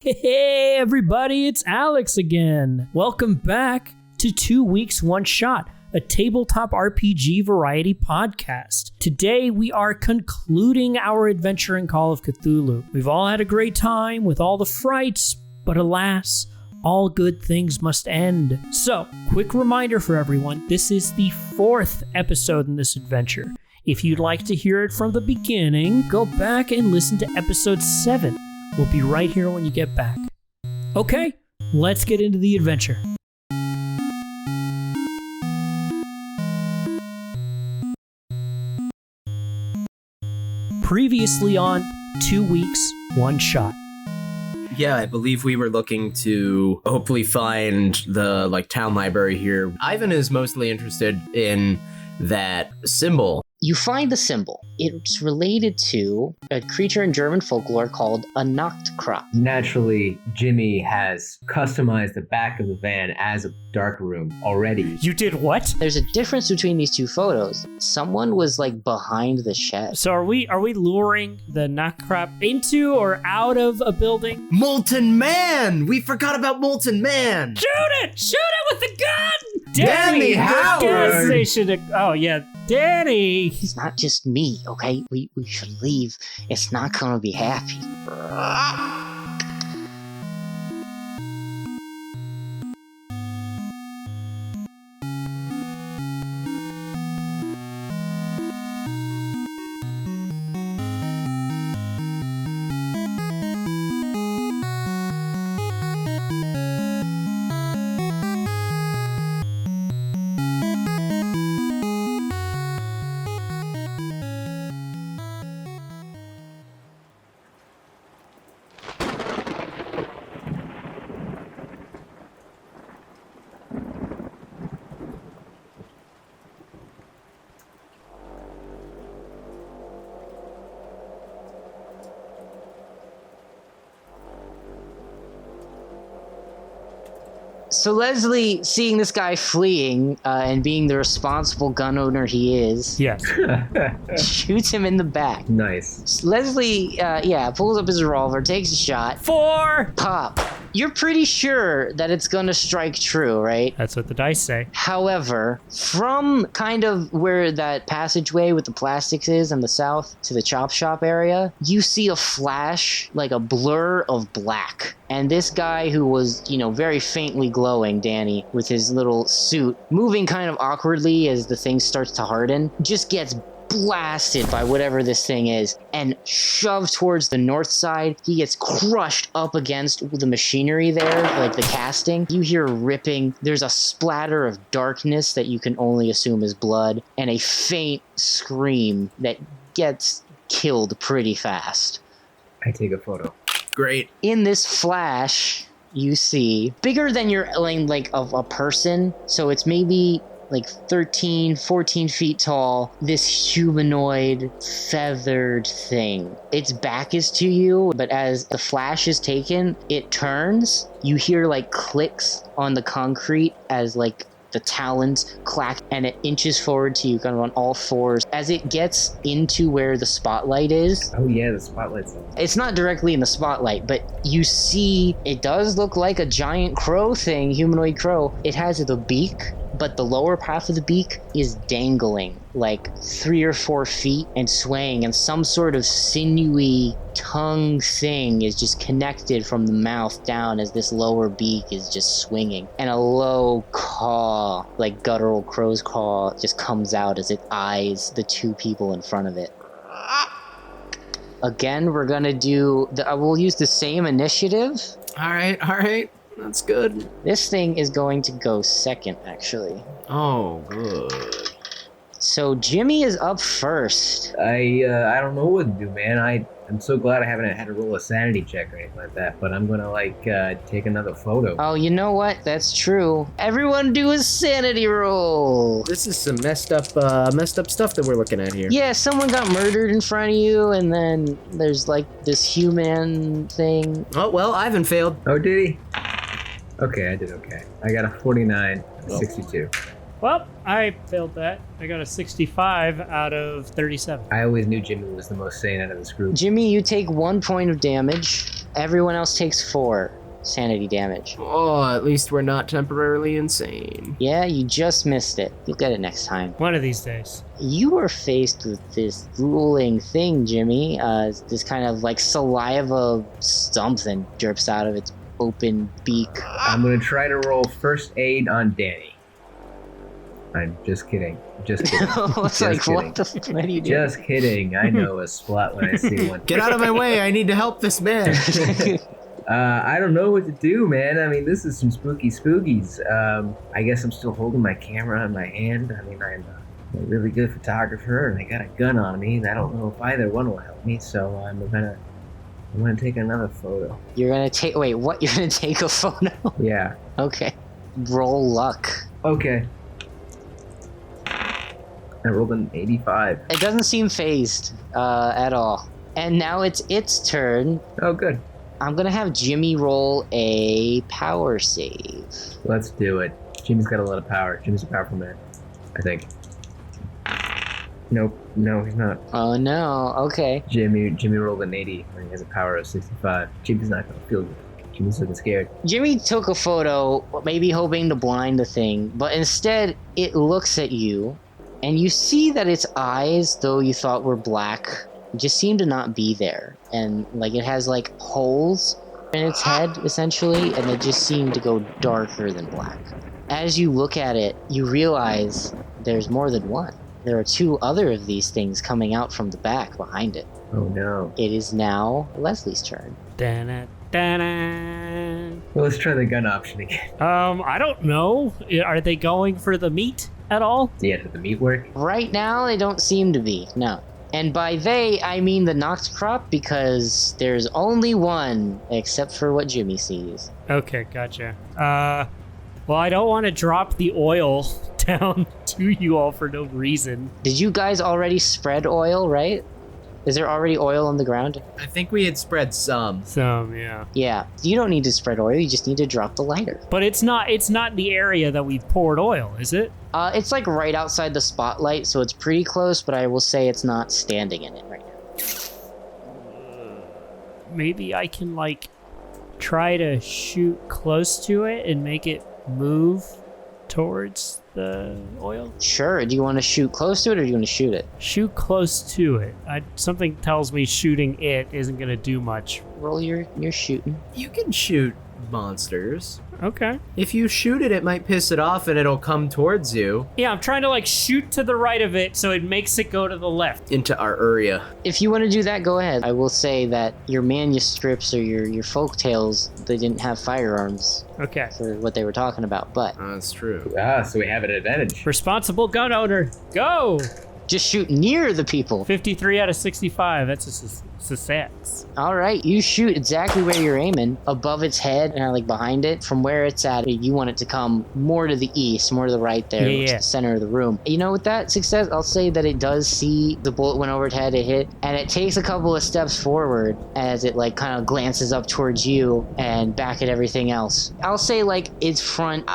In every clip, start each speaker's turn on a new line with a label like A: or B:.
A: Hey everybody, it's Alex again. Welcome back to 2 Weeks One Shot, a tabletop RPG variety podcast. Today we are concluding our adventure in Call of Cthulhu. We've all had a great time with all the frights, but alas, all good things must end. So, quick reminder for everyone, this is the 4th episode in this adventure. If you'd like to hear it from the beginning, go back and listen to episode 7. We'll be right here when you get back. Okay, let's get into the adventure. Previously on 2 Weeks, One Shot.
B: Yeah, I believe we were looking to hopefully find the town library here. Ivan is mostly interested in that symbol.
C: You find the symbol. It's related to a creature in German folklore called a Nachtkrab.
D: Naturally, Jimmy has customized the back of the van as a dark room already.
A: You did what?
C: There's a difference between these two photos. Someone was behind the shed.
A: So are we luring the Nachtkrab into or out of a building?
B: Molten Man! We forgot about Molten Man!
A: Shoot it! Shoot it with the gun!
B: Danny
A: the
B: Howard!
A: gas station. Oh yeah, Danny!
C: It's not just me, okay? We should leave. It's not gonna be happy. So Leslie, seeing this guy fleeing and being the responsible gun owner he is,
A: Yes.
C: shoots him in the back.
D: Nice.
C: Leslie, pulls up his revolver, takes a shot.
A: 4!
C: Pop. You're pretty sure that it's gonna strike true, right?
A: That's what the dice say.
C: However, from kind of where that passageway with the plastics is in the south to the chop shop area, you see a flash, like a blur of black. And this guy who was, very faintly glowing, Danny, with his little suit, moving kind of awkwardly as the thing starts to harden, just gets blasted by whatever this thing is and shoved towards the north side. He gets crushed up against the machinery there, like the casting. You hear ripping. There's a splatter of darkness that you can only assume is blood, and a faint scream that gets killed pretty fast.
D: I take a photo.
B: Great.
C: In this flash, you see bigger than your like of a person, so it's maybe 13, 14 feet tall, this humanoid feathered thing. Its back is to you, but as the flash is taken, it turns. You hear clicks on the concrete as the talons clack, and it inches forward to you kind of on all fours. As it gets into where the spotlight is,
D: Oh yeah, the spotlight's on.
C: it's not directly in the spotlight, but you see it does look like a giant crow thing, humanoid crow. It has the beak, but the lower half of the beak is dangling 3 or 4 feet and swaying, and some sort of sinewy tongue thing is just connected from the mouth down as this lower beak is just swinging. And a low caw, like guttural crow's caw, just comes out as it eyes the two people in front of it. Again, we're gonna do, we'll use the same initiative.
B: All right. That's good.
C: This thing is going to go second, actually.
B: Oh, good.
C: So Jimmy is up first.
D: I don't know what to do, man. I'm so glad I haven't had to roll a sanity check or anything like that, but I'm gonna take another photo.
C: Oh, you know what? That's true. Everyone do a sanity roll.
B: This is some messed up stuff that we're looking at here.
C: Yeah, someone got murdered in front of you, and then there's this human thing.
B: Oh, well, Ivan failed.
D: Oh, did he? Okay, I did okay. I got a 49, 62.
A: Well, I failed that. I got a 65 out of 37.
D: I always knew Jimmy was the most sane out of this group.
C: Jimmy, you take 1 point of damage. Everyone else takes 4 sanity damage.
B: Oh, at least we're not temporarily insane.
C: Yeah, you just missed it. You'll get it next time.
A: One of these days.
C: You are faced with this drooling thing, Jimmy. This kind of like saliva something drips out of its open beak.
D: I'm gonna try to roll first aid on Danny. I'm just kidding. Just kidding.
C: It's
D: Just
C: like,
D: kidding.
C: what the fuck are you doing?
D: Just kidding. I know a splat when I see one.
B: Get out of my way, I need to help this man.
D: I don't know what to do, man. I mean, this is some spooky spookies. I guess I'm still holding my camera in my hand. I mean, I'm a really good photographer, and I got a gun on me, and I don't know if either one will help me, so I'm gonna take another photo.
C: You're gonna take, wait, what? You're gonna take a photo?
D: Yeah.
C: Okay. Roll luck.
D: Okay. I rolled an 85.
C: It doesn't seem phased at all. And now it's its turn.
D: Oh, good.
C: I'm gonna have Jimmy roll a power save.
D: Let's do it. Jimmy's got a lot of power. Jimmy's a powerful man, I think. Nope. No, he's not.
C: Oh no, okay.
D: Jimmy rolled an 80 when he has a power of 65. Jimmy's not gonna feel good. Jimmy's looking scared.
C: Jimmy took a photo, maybe hoping to blind the thing, but instead it looks at you, and you see that its eyes, though you thought were black, just seem to not be there. And like it has like holes in its head, essentially, and they just seem to go darker than black. As you look at it, you realize there's more than one. There are 2 other of these things coming out from the back behind it.
D: Oh no.
C: It is now Leslie's turn.
A: Da-na, da-na.
D: Well, let's try the gun option again.
A: I don't know. Are they going for the meat at all?
D: Yeah, did the meat work?
C: Right now, they don't seem to be, no. And by they, I mean the knocked crop, because there's only one, except for what Jimmy sees.
A: Okay, gotcha. Well, I don't want to drop the oil down to you all for no reason.
C: Did you guys already spread oil, right? Is there already oil on the ground?
B: I think we had spread some.
A: Yeah.
C: Yeah, you don't need to spread oil, you just need to drop the lighter.
A: But it's not the area that we've poured oil, is it?
C: It's like right outside the spotlight, so it's pretty close, but I will say it's not standing in it right now.
A: Maybe I can, like, try to shoot close to it and make it move towards the oil?
C: Sure, do you want to shoot close to it, or do you want to shoot it?
A: Shoot close to it. Something tells me shooting it isn't going to do much.
C: Roll your shooting.
B: You can shoot monsters.
A: Okay.
B: If you shoot it, it might piss it off and it'll come towards you.
A: Yeah, I'm trying to, like, shoot to the right of it so it makes it go to the left.
B: Into our area.
C: If you want to do that, go ahead. I will say that your manuscripts or your folk tales, they didn't have firearms
A: Okay.
C: for what they were talking about, but
B: That's true.
D: Ah, so we have an advantage.
A: Responsible gun owner. Go!
C: just shoot near the people.
A: 53 out of 65. That's a success.
C: All right, you shoot exactly where you're aiming, above its head and like behind it. From where it's at, you want it to come more to the east, more to the right there, which is the center of the room. You know, with that success, I'll say that it does see the bullet went over its head, it hit, and it takes a couple of steps forward as it like kind of glances up towards you and back at everything else. I'll say like its front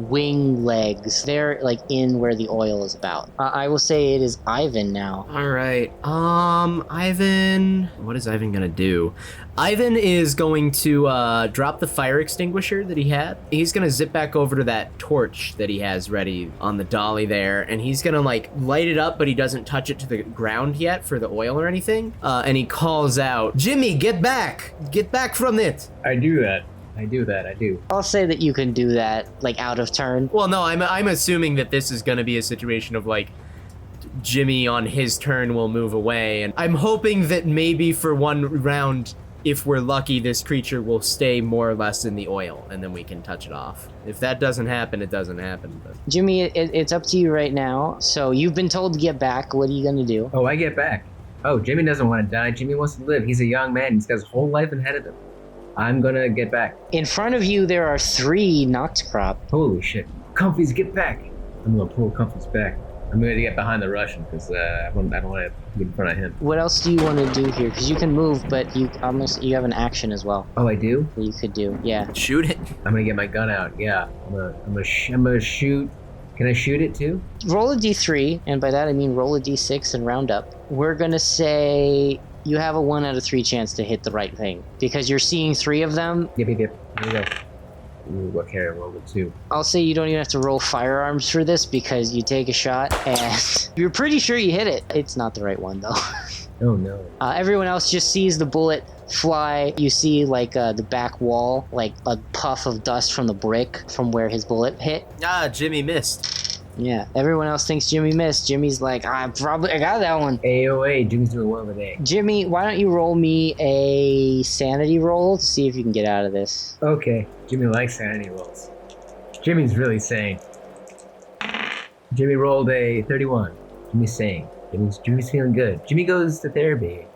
C: wing legs, they're like in where the oil is about. I will say it is Ivan now.
B: All right. Ivan, what is Ivan gonna do? Ivan is going to drop the fire extinguisher that he had. He's gonna zip back over to that torch that he has ready on the dolly there, and he's gonna like light it up, but he doesn't touch it to the ground yet for the oil or anything. And he calls out, "Jimmy, get back! Get back from it!"
D: I do that. I do.
C: I'll say that you can do that, like out of turn.
B: Well, no, I'm assuming that this is gonna be a situation of like Jimmy on his turn will move away, and I'm hoping that maybe for one round, if we're lucky, this creature will stay more or less in the oil, and then we can touch it off. If that doesn't happen, it doesn't happen. But
C: Jimmy, it's up to you right now. So you've been told to get back. What are you gonna do?
D: Oh, I get back. Oh, Jimmy doesn't want to die. Jimmy wants to live. He's a young man. He's got his whole life ahead of him. I'm gonna get back.
C: In front of you, there are 3 knocked crop.
D: Holy shit. Comfies, get back. I'm gonna pull Comfies back. I'm gonna get behind the Russian because I don't want to get in front of him.
C: What else do you want to do here? Because you can move, but you have an action as well
D: Oh, I do?
C: that you could do. Yeah.
B: shoot it.
D: I'm gonna get my gun out. Yeah. I'm gonna shoot. Can I shoot it too?
C: Roll a d3, and by that I mean roll a d6 and round up. We're gonna say You have a 1 out of 3 chance to hit the right thing because you're seeing 3 of them.
D: Yep. Here we go. Ooh, what can I roll with 2?
C: I'll say you don't even have to roll firearms for this because you take a shot and you're pretty sure you hit it. It's not the right one though.
D: Oh no.
C: Everyone else just sees the bullet fly. You see like the back wall, like a puff of dust from the brick from where his bullet hit.
B: Jimmy missed.
C: Yeah, everyone else thinks Jimmy missed. Jimmy's like, I got that one.
D: AOA, Jimmy's doing well today.
C: Jimmy, why don't you roll me a sanity roll to see if you can get out of this?
D: Okay, Jimmy likes sanity rolls. Jimmy's really sane. Jimmy rolled a 31. Jimmy's sane. Jimmy's feeling good. Jimmy goes to therapy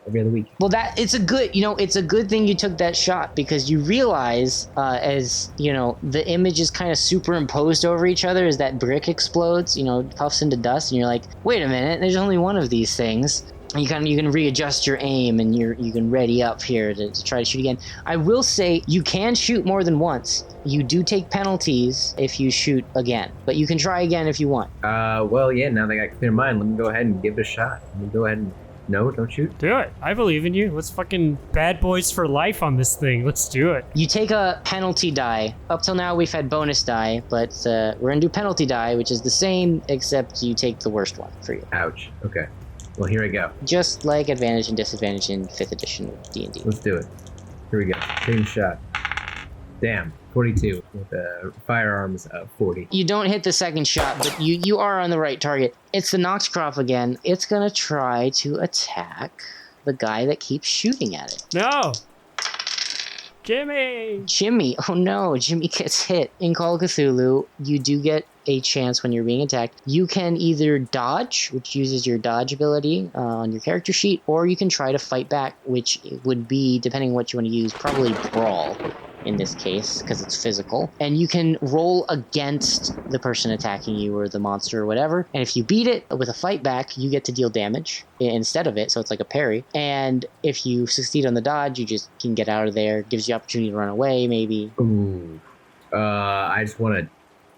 D: every other week.
C: Well, it's a good thing you took that shot because you realize as, the image is kind of superimposed over each other as that brick explodes, puffs into dust, and you're like, wait a minute, there's only one of these things. And you can readjust your aim and you can ready up here to try to shoot again. I will say you can shoot more than once. You do take penalties if you shoot again, but you can try again if you want.
D: Well, yeah, now that I got clear mind, let me go ahead and give it a shot. Let me go ahead and... No, don't shoot.
A: Do it. I believe in you. Let's fucking bad boys for life on this thing. Let's do it.
C: You take a penalty die. Up till now, we've had bonus die, but we're going to do penalty die, which is the same, except you take the worst one for you.
D: Ouch. Okay. Well, here we go.
C: Just like advantage and disadvantage in 5th edition of D&D.
D: Let's do it. Here we go. Taking a shot. Damn. 42 with firearms of 40.
C: You don't hit the second shot, but you are on the right target. It's the Noxcroft again. It's going to try to attack the guy that keeps shooting at it.
A: No! Jimmy!
C: Oh no, Jimmy gets hit. In Call of Cthulhu, you do get a chance when you're being attacked. You can either dodge, which uses your dodge ability on your character sheet, or you can try to fight back, which would be, depending on what you want to use, probably brawl in this case, because it's physical. And you can roll against the person attacking you or the monster or whatever. And if you beat it with a fight back, you get to deal damage instead of it, so it's like a parry. And if you succeed on the dodge, you just can get out of there. Gives you opportunity to run away, maybe.
D: Ooh. I just want to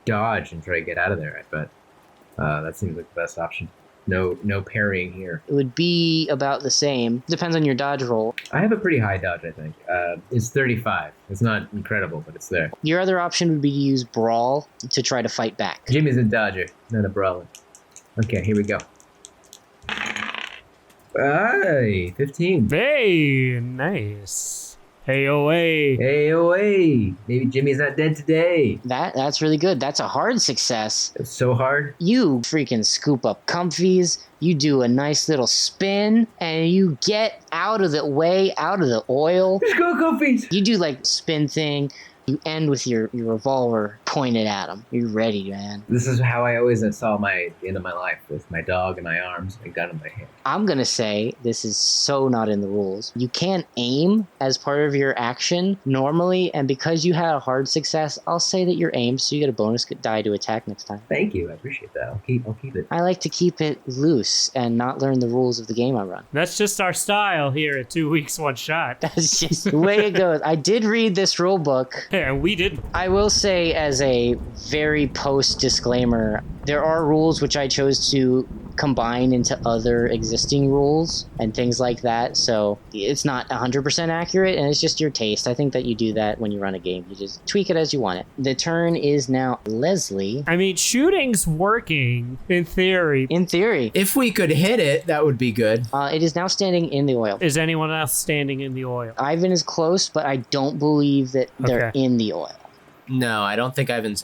D: dodge and try to get out of there, but that seems like the best option. No parrying here.
C: It would be about the same. Depends on your dodge roll.
D: I have a pretty high dodge, I think. It's 35. It's not incredible, but it's there.
C: Your other option would be to use brawl to try to fight back.
D: Jimmy's a dodger, not a brawler. Okay, here we go. Hey, 15.
A: Hey, nice. AOA.
D: AOA. Maybe Jimmy's not dead today.
C: That's really good. That's a hard success.
D: It's so hard.
C: You freaking scoop up comfies. You do a nice little spin, and you get out of the way, out of the oil.
D: Let's go, comfies.
C: You do like spin thing. You end with your revolver pointed at him. You're ready, man.
D: This is how I always saw the end of my life, with my dog in my arms and a gun in my hand.
C: I'm going to say this is so not in the rules. You can't aim as part of your action normally, and because you had a hard success, I'll say that you're aimed, so you get a bonus die to attack next time.
D: Thank you. I appreciate that. I'll keep it.
C: I like to keep it loose and not learn the rules of the game I run.
A: That's just our style here at 2 weeks, one shot.
C: That's just the way it goes. I did read this rule book.
A: And we didn't.
C: I will say, as a very post disclaimer, there are rules which I chose to combine into other existing rules and things like that, so it's not 100% accurate, and it's just your taste. I think that you do that when you run a game. You just tweak it as you want it. The turn is now Leslie.
A: I mean, shooting's working, in theory.
C: In theory.
B: If we could hit it, that would be good.
C: It is now standing in the oil.
A: Is anyone else standing in the oil?
C: Ivan is close, but I don't believe that they're in the oil.
B: No, I don't think Ivan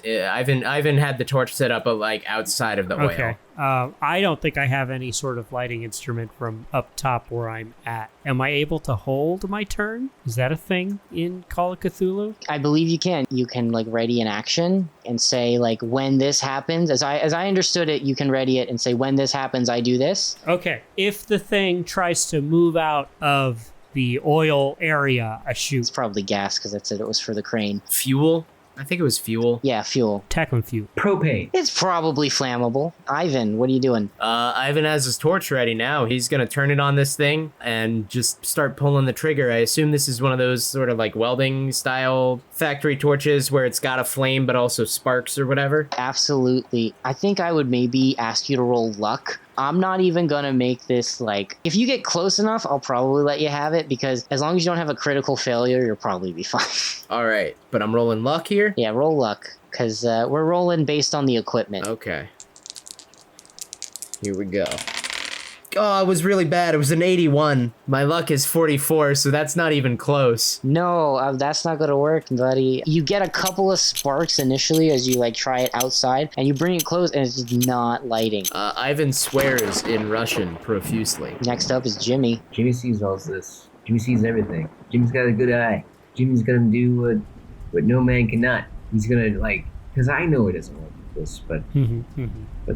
B: had the torch set up, but like outside of the oil.
A: Okay. I don't think I have any sort of lighting instrument from up top where I'm at. Am I able to hold my turn? Is that a thing in Call of Cthulhu?
C: I believe you can. You can like ready an action and say like when this happens. As I understood it, you can ready it and say when this happens, I do this.
A: Okay. If the thing tries to move out of the oil area, I shoot.
C: It's probably gas because it was for the crane.
B: Fuel? I think it was fuel.
C: Yeah, fuel.
A: Techno fuel.
D: Propane.
C: It's probably flammable. Ivan, what are you doing?
B: Ivan has his torch ready now. He's going to turn it on this thing and just start pulling the trigger. I assume this is one of those sort of like welding style factory torches where it's got a flame but also sparks or whatever.
C: Absolutely. I think I would maybe ask you to roll luck I'm not even gonna make this like, if you get close enough, I'll probably let you have it, because as long as you don't have a critical failure, you'll probably be fine.
B: All right, but I'm rolling luck here?
C: Yeah, roll luck, because we're rolling based on the equipment.
B: Okay. Here we go. Oh, it was really bad. It was an 81. My luck is 44, so that's not even close.
C: No, that's not gonna work, buddy. You get a couple of sparks initially as you like try it outside, and you bring it close, and it's just not lighting.
B: Ivan swears in Russian profusely.
C: Next up is Jimmy.
D: Jimmy sees all this. Jimmy sees everything. Jimmy's got a good eye. Jimmy's gonna do what no man cannot. He's gonna because I know it doesn't work with this, but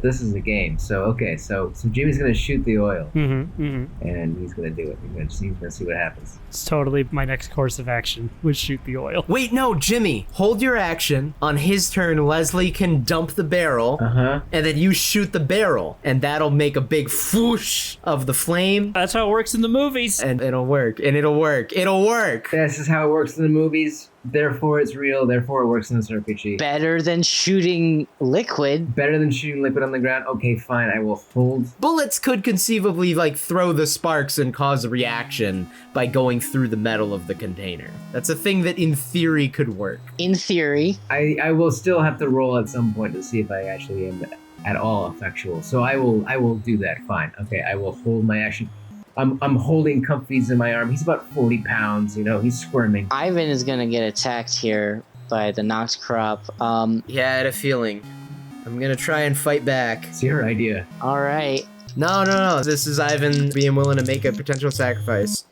D: this is a game. So okay, so Jimmy's gonna shoot the oil, and he's gonna do it. He's gonna see what happens.
A: It's totally my next course of action would shoot the oil.
B: Wait, no, Jimmy, hold your action. On his turn, Leslie can dump the barrel, and then you shoot the barrel, and that'll make a big whoosh of the flame.
A: That's how it works in the movies.
B: And it'll work, and it'll work. It'll work.
D: This is how it works in the movies. Therefore, it's real. Therefore, it works in this RPG.
C: Better than shooting liquid.
D: Better than shooting liquid on the ground. Okay, fine. I will hold.
B: Bullets could conceivably throw the sparks and cause a reaction by going through the metal of the container. That's a thing that in theory could work.
C: In theory.
D: I will still have to roll at some point to see if I actually am at all effectual. So I will do that. Fine. Okay, I will hold my action. I'm holding Comfy's in my arm. He's about 40 pounds, he's squirming.
C: Ivan is gonna get attacked here by the knocked crop.
B: Yeah, I had a feeling. I'm gonna try and fight back.
D: It's your idea.
C: All right.
B: No. This is Ivan being willing to make a potential sacrifice.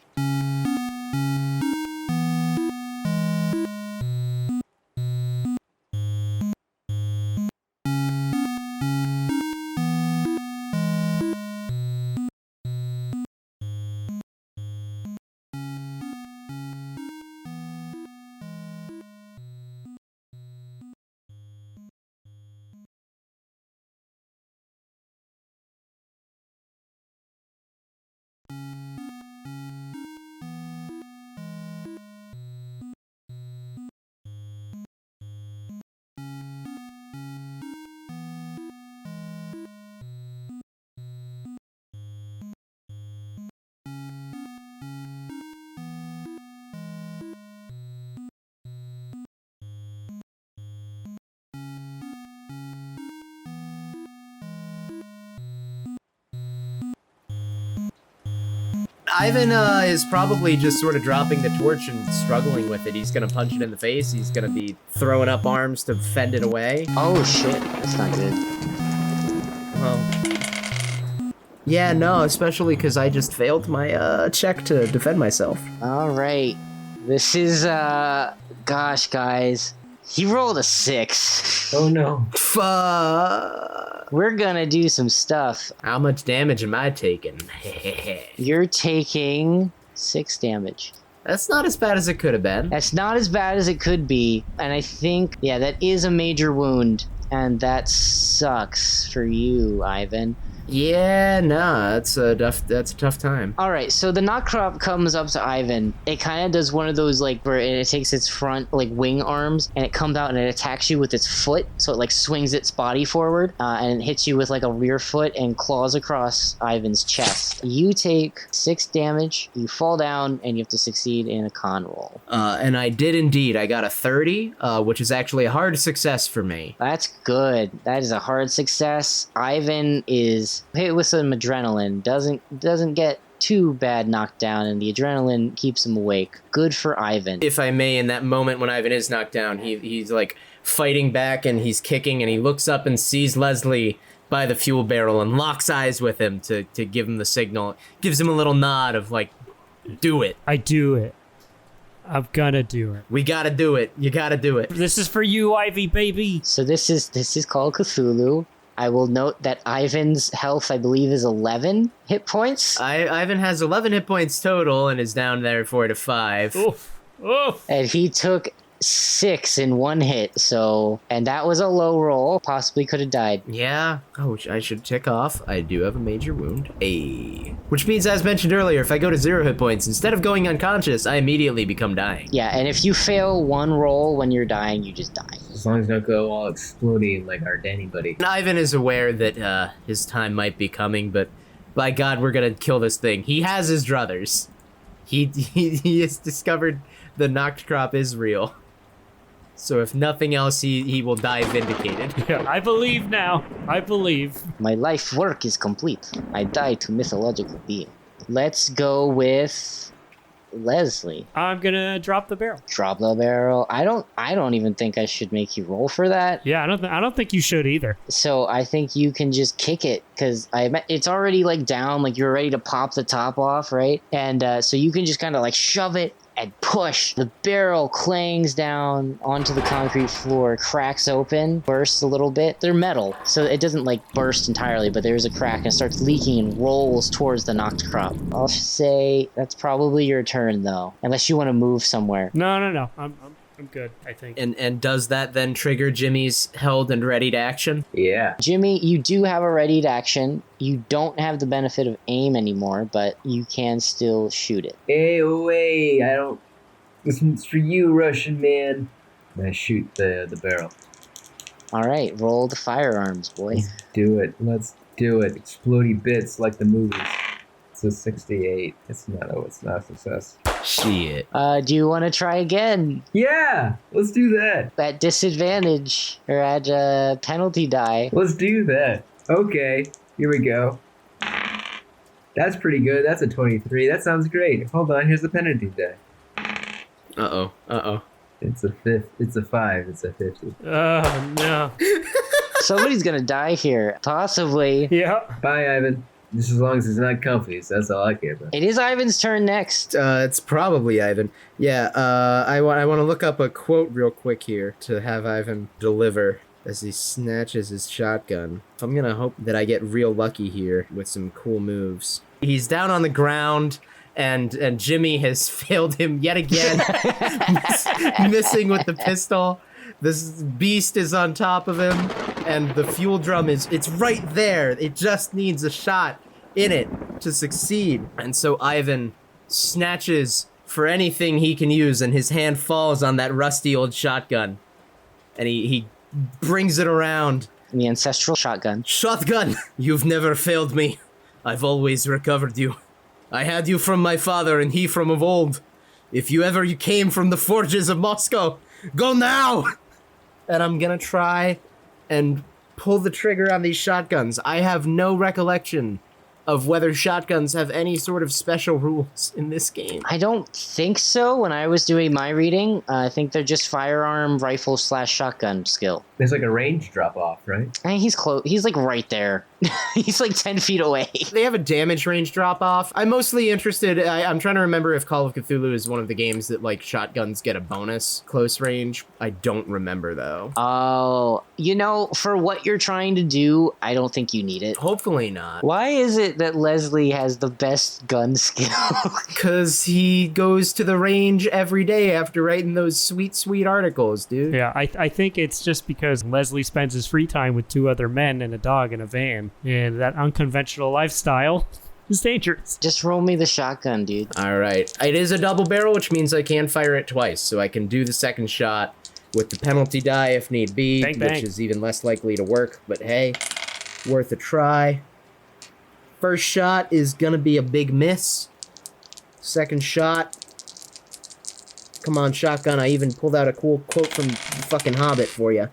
B: Ivan is probably just sort of dropping the torch and struggling with it. He's gonna punch it in the face. He's gonna be throwing up arms to fend it away.
C: Oh shit, that's not good.
B: Well, yeah, no, especially because I just failed my check to defend myself.
C: All right, this is gosh, guys, he rolled a 6.
D: Oh no.
B: Fuck.
C: We're gonna do some stuff.
B: How much damage am I taking?
C: You're taking 6 damage.
B: That's not as bad as it could have been.
C: That's not as bad as it could be. And I think, yeah, that is a major wound. And that sucks for you, Ivan.
B: Yeah, nah, that's a tough time.
C: All right, so the knock crop comes up to Ivan. It kind of does one of those where it takes its front wing arms and it comes out and it attacks you with its foot. So it swings its body forward and it hits you with a rear foot and claws across Ivan's chest. You take 6 damage. You fall down and you have to succeed in a con roll.
B: And I did indeed. I got a 30, which is actually a hard success for me.
C: That's good. That is a hard success. Ivan is hit with some adrenaline, doesn't get too bad knocked down, and the adrenaline keeps him awake. Good for Ivan.
B: If I may, in that moment when Ivan is knocked down, he's fighting back and he's kicking and he looks up and sees Leslie by the fuel barrel and locks eyes with him to give him the signal. Gives him a little nod of do it.
A: I do it. I'm gonna do it.
B: We gotta do it. You gotta do it.
A: This is for you, Ivy baby.
C: So this is called Cthulhu. I will note that Ivan's health, I believe, is 11 hit points.
B: Ivan has 11 hit points total and is down there 4 to 5.
A: Oof. Oof.
C: And he took 6 in 1 hit, and that was a low roll. Possibly could have died.
B: Yeah. Oh, I should tick off. I do have a major wound. Which means, as mentioned earlier, if I go to 0 hit points, instead of going unconscious, I immediately become dying.
C: Yeah, and if you fail 1 roll when you're dying, you just die.
D: As long as they don't go all exploding like our Danny buddy.
B: And Ivan is aware that his time might be coming, but by God, we're gonna kill this thing. He has his druthers. He has discovered the Noct crop is real. So if nothing else, he will die vindicated.
A: Yeah, I believe now. I believe.
C: My life work is complete. I die to mythological being. Let's go with Leslie.
A: I'm gonna drop the barrel.
C: Drop the barrel. I don't even think I should make you roll for that.
A: Yeah, I don't think you should either.
C: So I think you can just kick it because it's already like down, like you're ready to pop the top off, right? And so you can just kind of like shove it and push. The barrel clangs down onto the concrete floor, cracks open, bursts a little bit. They're metal, so it doesn't like burst entirely, but there's a crack and it starts leaking and rolls towards the Noct crop. I'll say that's probably your turn though, unless you want to move somewhere.
A: No. I'm good, I think.
B: And does that then trigger Jimmy's held and ready to action?
D: Yeah.
C: Jimmy, you do have a ready to action. You don't have the benefit of aim anymore, but you can still shoot it.
D: Hey, wait, I don't... This one's for you, Russian man. And I shoot the barrel.
C: All right, roll the firearms, boy.
D: Let's do it. Explodey bits like the movies. It's a 68. It's not a success.
B: Shit.
C: Do you want to try again?
D: Yeah, let's do that.
C: At disadvantage, or at penalty die.
D: Let's do that. Okay, here we go. That's pretty good. That's a 23. That sounds great. Hold on, here's the penalty die.
B: Uh-oh.
D: It's a 5. It's a 50.
A: Oh, no.
C: Somebody's gonna die here. Possibly.
A: Yeah.
D: Bye, Ivan. Just as long as it's not comfy, so that's all I care about.
C: It is Ivan's turn next.
B: It's probably Ivan. Yeah, I want to look up a quote real quick here to have Ivan deliver as he snatches his shotgun. I'm gonna hope that I get real lucky here with some cool moves. He's down on the ground, and Jimmy has failed him yet again, missing with the pistol. This beast is on top of him, and the fuel drum it's right there. It just needs a shot in it to succeed. And so Ivan snatches for anything he can use, and his hand falls on that rusty old shotgun. And he brings it around.
C: The ancestral shotgun.
B: Shotgun! You've never failed me. I've always recovered you. I had you from my father, and he from of old. If you came from the forges of Moscow, go now! And I'm gonna try and pull the trigger on these shotguns. I have no recollection of whether shotguns have any sort of special rules in this game.
C: I don't think so. When I was doing my reading, I think they're just firearm, rifle / shotgun skill.
D: There's like a range drop off, right?
C: I mean, he's close. He's like right there. He's like 10 feet away.
B: They have a damage range drop off. I'm mostly interested. I'm trying to remember if Call of Cthulhu is one of the games that like shotguns get a bonus close range. I don't remember though.
C: Oh, for what you're trying to do, I don't think you need it.
B: Hopefully not.
C: Why is it that Leslie has the best gun skill?
B: Because he goes to the range every day after writing those sweet, sweet articles, dude.
A: Yeah, I think it's just because Leslie spends his free time with 2 other men and a dog in a van. And that unconventional lifestyle is dangerous.
C: Just roll me the shotgun, dude.
B: All right. It is a double barrel, which means I can fire it twice. So I can do the second shot with the penalty die if need be,
A: bang, bang.
B: Which is even less likely to work. But hey, worth a try. First shot is going to be a big miss. Second shot. Come on, shotgun. I even pulled out a cool quote from fucking Hobbit for you.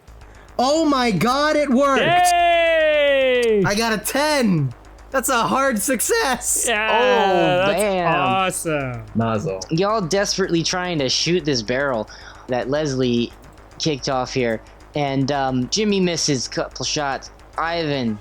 B: Oh my God, it worked!
A: Yay!
B: I got a 10. That's a hard success.
A: Yeah,
C: Oh,
A: that's
C: damn.
A: awesome.
D: Nozzle.
C: Y'all desperately trying to shoot this barrel that Leslie kicked off here. And Jimmy misses a couple shots. Ivan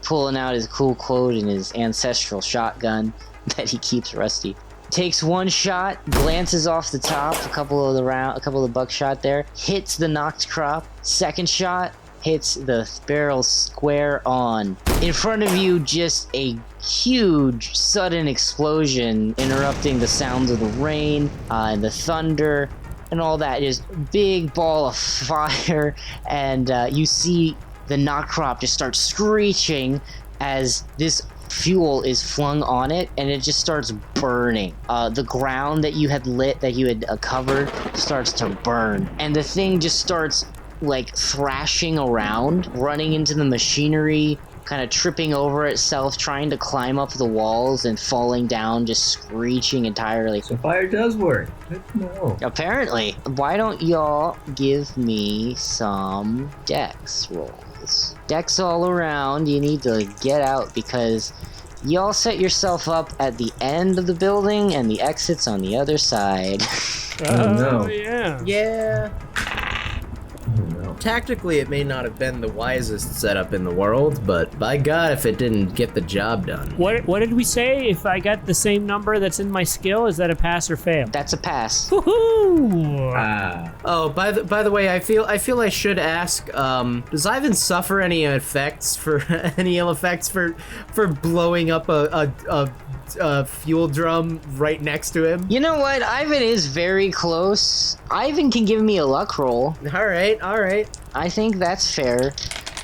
C: pulling out his cool quote and his ancestral shotgun that he keeps rusty. Takes one shot, glances off the top, a couple of the buckshot there, hits the Noct crop. Second shot hits the barrel square on. In front of you, just a huge sudden explosion interrupting the sounds of the rain and the thunder and all that. Just big ball of fire, and you see the Noct crop just start screeching as this fuel is flung on it, and it just starts burning. The ground that you had lit, that you had covered, starts to burn, and the thing just starts like thrashing around, running into the machinery, kind of tripping over itself, trying to climb up the walls and falling down, just screeching entirely.
D: So fire does work. Good to know.
C: Apparently. Why don't y'all give me some dex rolls? Dex all around. You need to get out because y'all set yourself up at the end of the building and the exit's on the other side.
D: Oh, no.
A: Yeah.
B: Yeah.
D: Oh, no.
B: Tactically, it may not have been the wisest setup in the world, but by God, if it didn't get the job done.
A: What did we say? If I got the same number that's in my skill, is that a pass or fail?
C: That's a pass.
A: Woohoo!
B: Oh, by the way, I feel I should ask. Does Ivan suffer any effects for blowing up a fuel drum right next to him?
C: You know what? Ivan is very close. Ivan can give me a luck roll.
B: All right.
C: I think that's fair.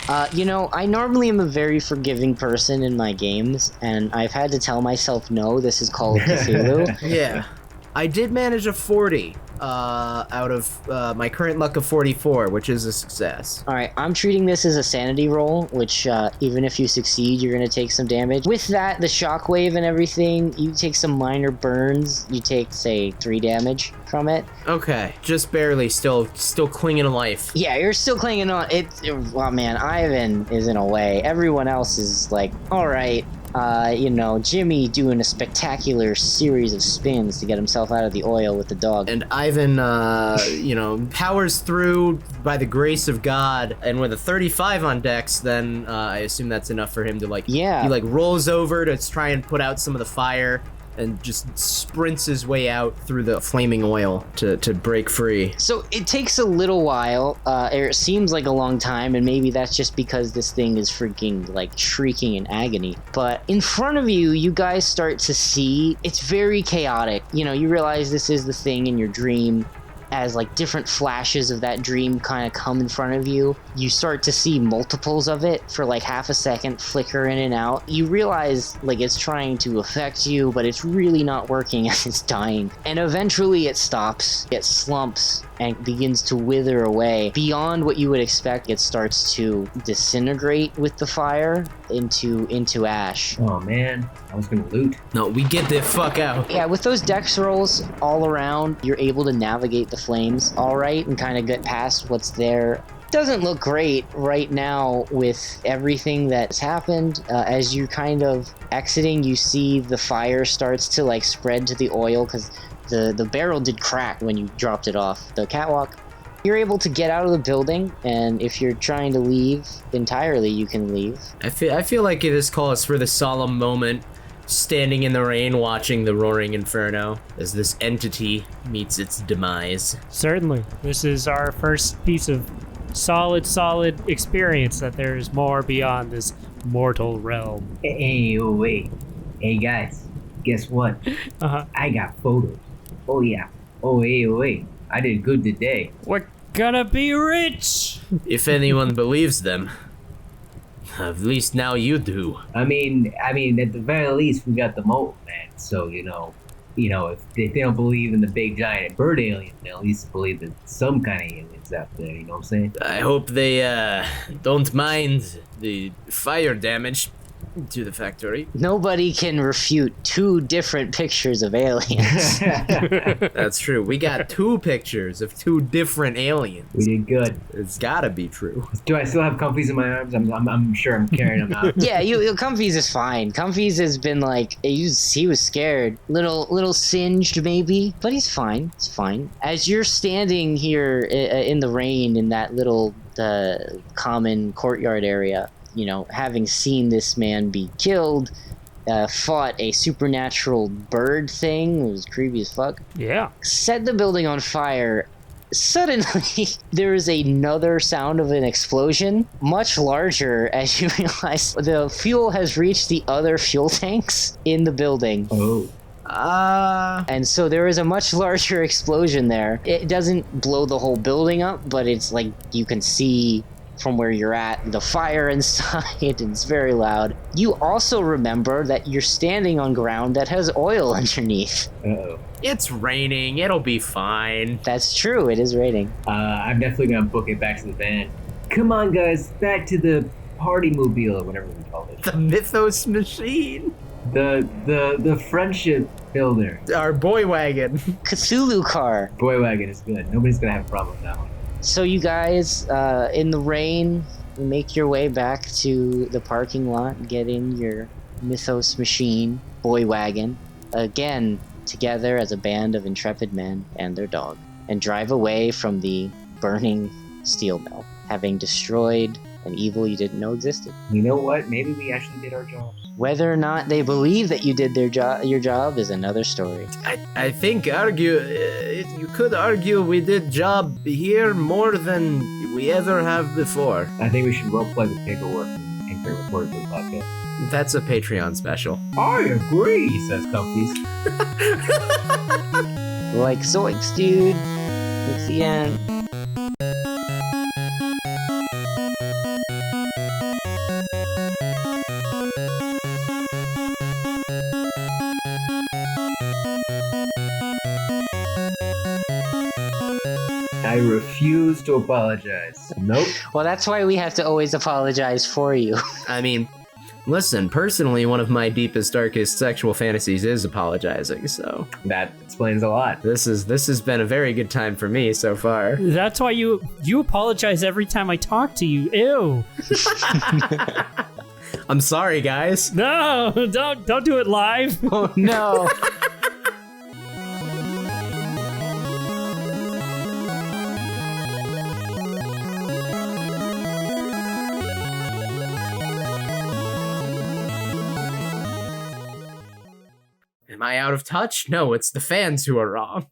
C: I normally am a very forgiving person in my games, and I've had to tell myself, no, this is Call of Cthulhu.
B: Yeah, I did manage a 40 out of my current luck of 44, which is a success.
C: All right, I'm treating this as a sanity roll, which even if you succeed, you're going to take some damage. With that, the shockwave and everything, you take some minor burns. You take, say, 3 damage from it.
B: Okay, just barely, still clinging to life.
C: Yeah, you're still clinging on. Oh man, Ivan is in a way. Everyone else is like, all right. Jimmy doing a spectacular series of spins to get himself out of the oil with the dog.
B: And Ivan, powers through by the grace of God. And with a 35 on Dex, then I assume that's enough for him to
C: Yeah.
B: He rolls over to try and put out some of the fire and just sprints his way out through the flaming oil to break free.
C: So it takes a little while, or it seems like a long time, and maybe that's just because this thing is freaking shrieking in agony. But in front of you, you guys start to see, it's very chaotic. You realize this is the thing in your dream. As different flashes of that dream kind of come in front of you, you start to see multiples of it for half a second, flicker in and out. You realize it's trying to affect you, but it's really not working as it's dying. And eventually it stops, it slumps, and begins to wither away. Beyond what you would expect, it starts to disintegrate with the fire into ash.
D: Oh man, I was gonna loot.
B: No, we get the fuck out.
C: Yeah, with those dex rolls all around, you're able to navigate the flames all right and kind of get past what's there. Doesn't look great right now with everything that's happened. As you kind of exiting, you see the fire starts to spread to the oil because the barrel did crack when you dropped it off the catwalk. You're able to get out of the building, and if you're trying to leave entirely, you can leave.
B: I feel like this calls for the solemn moment, standing in the rain watching the roaring inferno as this entity meets its demise.
A: Certainly. This is our first piece of solid experience that there's more beyond this mortal realm.
D: Hey, oh wait. Hey guys, guess what?
A: Uh-huh.
D: I got photos. Oh yeah. Oh hey, oh wait. I did good today.
A: We're gonna be rich!
B: If anyone believes them. At least now you do.
D: I mean, at the very least, we got the Molten Man. So if they don't believe in the big giant bird alien, they at least believe that some kind of aliens out there. You know what I'm saying?
B: I hope they don't mind the fire damage to the factory.
C: Nobody can refute 2 different pictures of aliens.
B: That's true. We got 2 pictures of 2 different aliens.
D: We did good.
B: It's gotta be true.
D: Do I still have comfies in my arms? I'm sure I'm carrying them out.
C: Yeah, Comfies is fine. Comfies has been he was scared. Little singed maybe, but he's fine. It's fine. As you're standing here in the rain in that little common courtyard area, having seen this man be killed, fought a supernatural bird thing, it was creepy as fuck,
A: Yeah.
C: set the building on fire. Suddenly, there is another sound of an explosion, much larger, as you realize the fuel has reached the other fuel tanks in the building.
D: Oh.
C: And so there is a much larger explosion there. It doesn't blow the whole building up, but it's you can see from where you're at, the fire inside, it's very loud. You also remember that you're standing on ground that has oil underneath.
D: Uh-oh.
B: It's raining. It'll be fine.
C: That's true, it is raining.
D: I'm definitely gonna book it back to the van. Come on, guys, back to the party mobile or whatever we call it.
B: The Mythos machine.
D: The friendship builder.
B: Our boy wagon.
C: Cthulhu car.
D: Boy wagon is good. Nobody's gonna have a problem with that one.
C: So you guys, in the rain, make your way back to the parking lot, get in your Mythos machine, boy wagon, again, together as a band of intrepid men and their dog, and drive away from the burning steel mill, having destroyed an evil you didn't know existed.
D: You know what? Maybe we actually did our jobs.
C: Whether or not they believe that you did your job is another story.
B: I think you could argue we did job here more than we ever have before.
D: I think we should roleplay the paperwork and anchor record for the podcast.
B: That's a Patreon special.
D: I agree, says Comfies.
C: Like zoinks, dude. It's the end.
D: I refuse to apologize. Nope.
C: Well, that's why we have to always apologize for you.
B: I mean, listen, personally, one of my deepest, darkest sexual fantasies is apologizing, so
D: That explains a lot.
B: this has been a very good time for me so far.
A: That's why you apologize every time I talk to you. Ew.
B: I'm sorry, guys.
A: No, don't do it live.
C: Oh no.
B: Am I out of touch? No, it's the fans who are wrong.